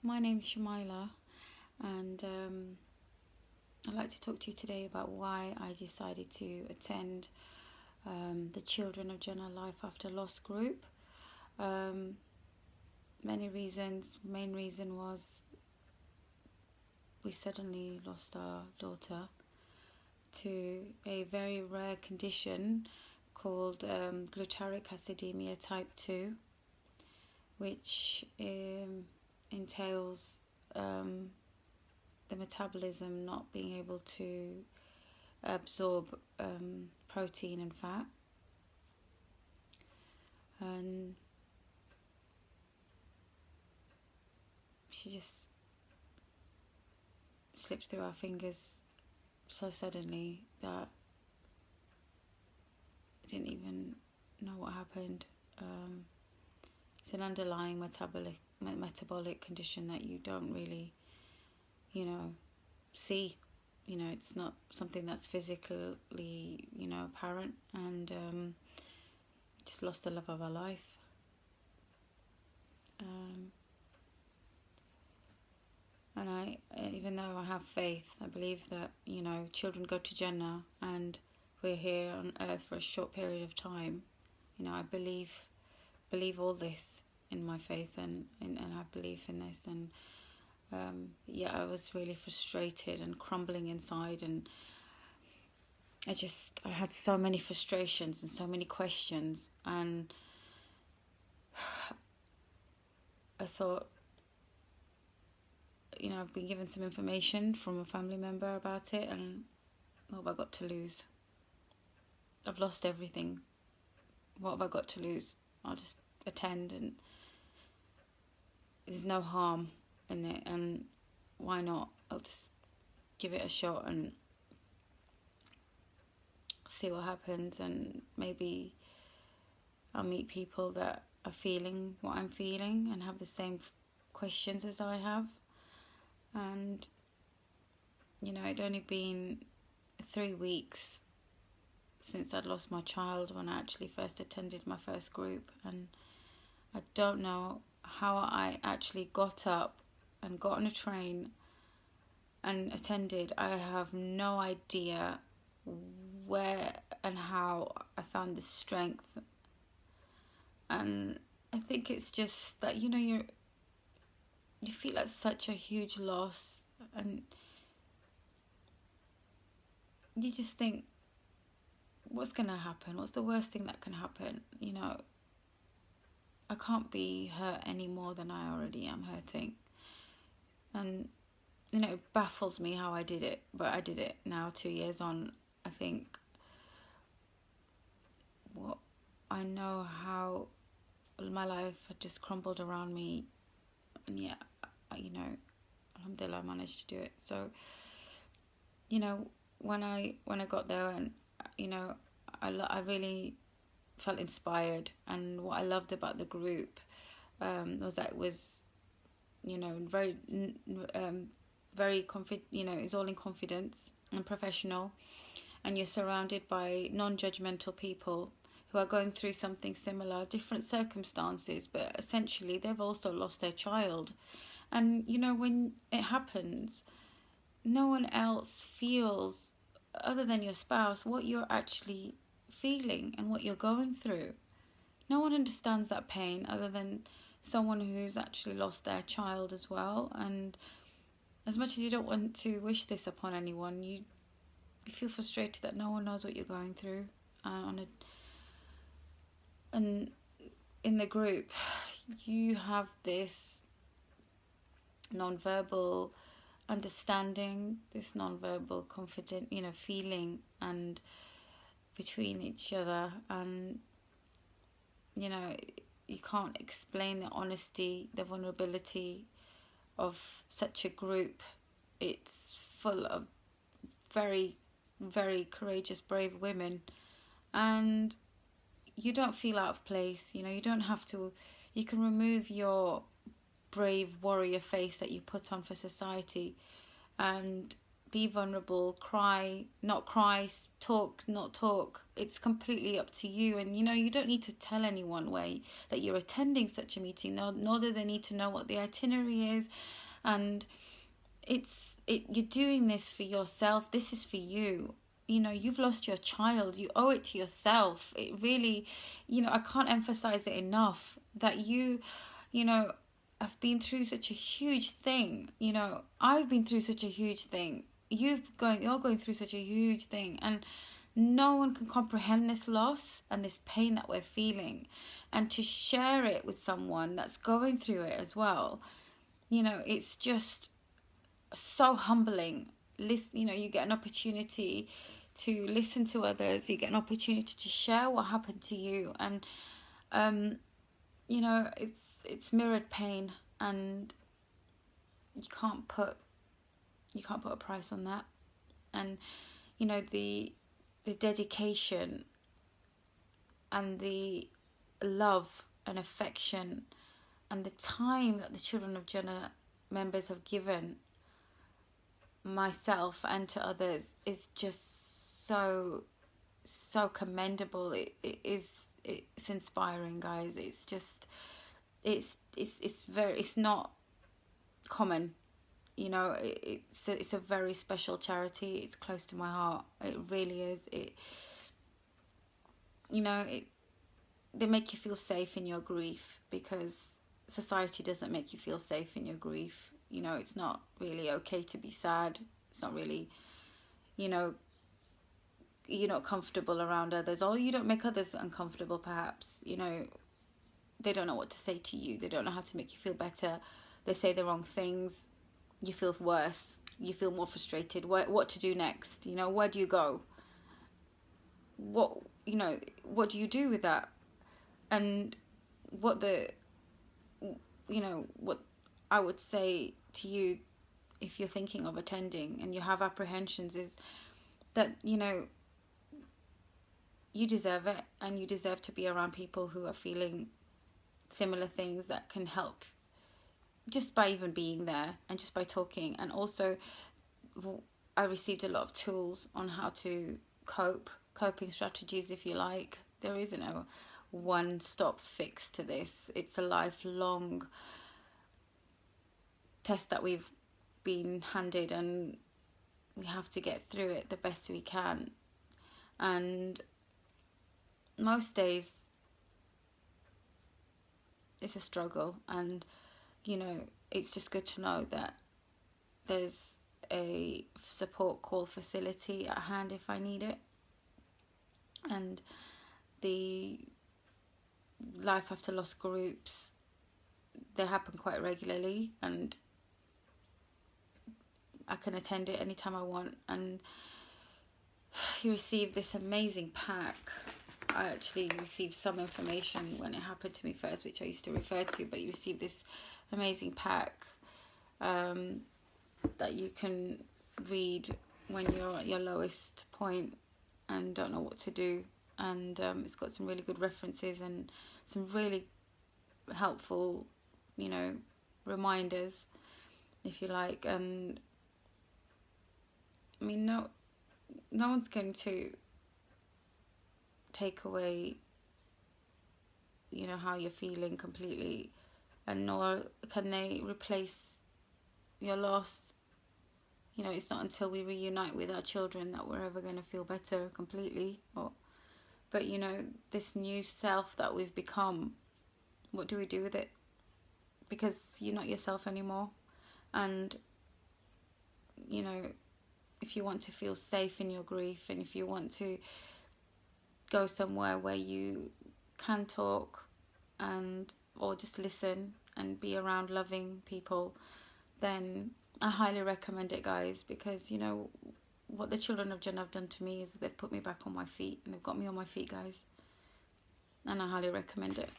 My name's Shamaila, and I'd like to talk to you today about why I decided to attend the Children of Jannah Life After Loss group. Um, Many reasons. Main reason was we suddenly lost our daughter to a very rare condition called glutaric acidemia type 2, which entails the metabolism not being able to absorb protein and fat, and she just slipped through our fingers so suddenly that I didn't even know what happened. It's an underlying metabolic condition that you don't really, see. It's not something that's physically, apparent, and just lost the love of our life. And even though I have faith, I believe that, children go to Jannah and we're here on earth for a short period of time. I believe all this in my faith, and I believe in this. And I was really frustrated and crumbling inside, and I had so many frustrations and so many questions, and I thought, I've been given some information from a family member about it, and what have I got to lose? I've lost everything. What have I got to lose? I'll just attend, and there's no harm in it, and why not? I'll just give it a shot and see what happens, and maybe I'll meet people that are feeling what I'm feeling and have the same questions as I have. And it'd only been 3 weeks since I'd lost my child when I actually first attended my first group, and I don't know how I actually got up and got on a train and attended. I have no idea where and how I found the strength, and I think it's just that you feel like such a huge loss, and you just think, what's going to happen? What's the worst thing that can happen? I can't be hurt any more than I already am hurting. And, it baffles me how I did it. But I did it now, 2 years on. I think I know how my life had just crumbled around me. And yet, alhamdulillah, I managed to do it. So, when I got there, and, I really felt inspired, and what I loved about the group was that it was, very, very it's all in confidence and professional, and you're surrounded by non-judgmental people who are going through something similar, different circumstances, but essentially they've also lost their child. And when it happens, no one else feels, other than your spouse, what you're actually feeling and what you're going through. No one understands that pain other than someone who's actually lost their child as well. And as much as you don't want to wish this upon anyone, you feel frustrated that no one knows what you're going through. And in the group, you have this non-verbal understanding, this non-verbal confident, feeling and between each other, and you can't explain the honesty, the vulnerability of such a group. It's full of very, very courageous, brave women, and you don't feel out of place. You don't have to. You can remove your brave warrior face that you put on for society, and be vulnerable, cry, not cry, talk, not talk. It's completely up to you. And you don't need to tell anyone that you're attending such a meeting, nor do they need to know what the itinerary is. And you're doing this for yourself. This is for you. You've lost your child. You owe it to yourself. It really, I can't emphasize it enough that I've been through such a huge thing. I've been through such a huge thing. You're going through such a huge thing, and no one can comprehend this loss and this pain that we're feeling. And to share it with someone that's going through it as well, it's just so humbling. You get an opportunity to listen to others. You get an opportunity to share what happened to you, and it's mirrored pain, and you can't put a price on that. And the dedication and the love and affection and the time that the Children of Jannah members have given myself and to others is just so commendable. It's inspiring, guys. It's just it's not common. It's a very special charity. It's close to my heart. It really is. They make you feel safe in your grief, because society doesn't make you feel safe in your grief. It's not really okay to be sad. It's not really, you're not comfortable around others, or you don't make others uncomfortable, perhaps. They don't know what to say to you. They don't know how to make you feel better. They say the wrong things. You feel worse. You feel more frustrated. What to do next? Where do you go? What do you do with that? And what I would say to you, if you're thinking of attending and you have apprehensions, is that you deserve it, and you deserve to be around people who are feeling similar things that can help, just by even being there and just by talking. And also, I received a lot of tools on how to coping strategies, if you like. There isn't a one-stop fix to this. It's a lifelong test that we've been handed, and we have to get through it the best we can. And most days it's a struggle, and it's just good to know that there's a support call facility at hand if I need it. And the life after loss groups, they happen quite regularly, and I can attend it anytime I want. And you receive this amazing pack. I actually received some information when it happened to me first, which I used to refer to, but you receive this amazing pack that you can read when you're at your lowest point and don't know what to do. And it's got some really good references and some really helpful, reminders, if you like. And I mean, no one's going to take away, how you're feeling completely, and nor can they replace your loss. It's not until we reunite with our children that we're ever going to feel better completely. But this new self that we've become, what do we do with it? Because you're not yourself anymore. And if you want to feel safe in your grief, and if you want to go somewhere where you can talk or just listen and be around loving people, then I highly recommend it, guys, because what the Children of Jannah have done to me is they've put me back on my feet, and they've got me on my feet, guys, and I highly recommend it.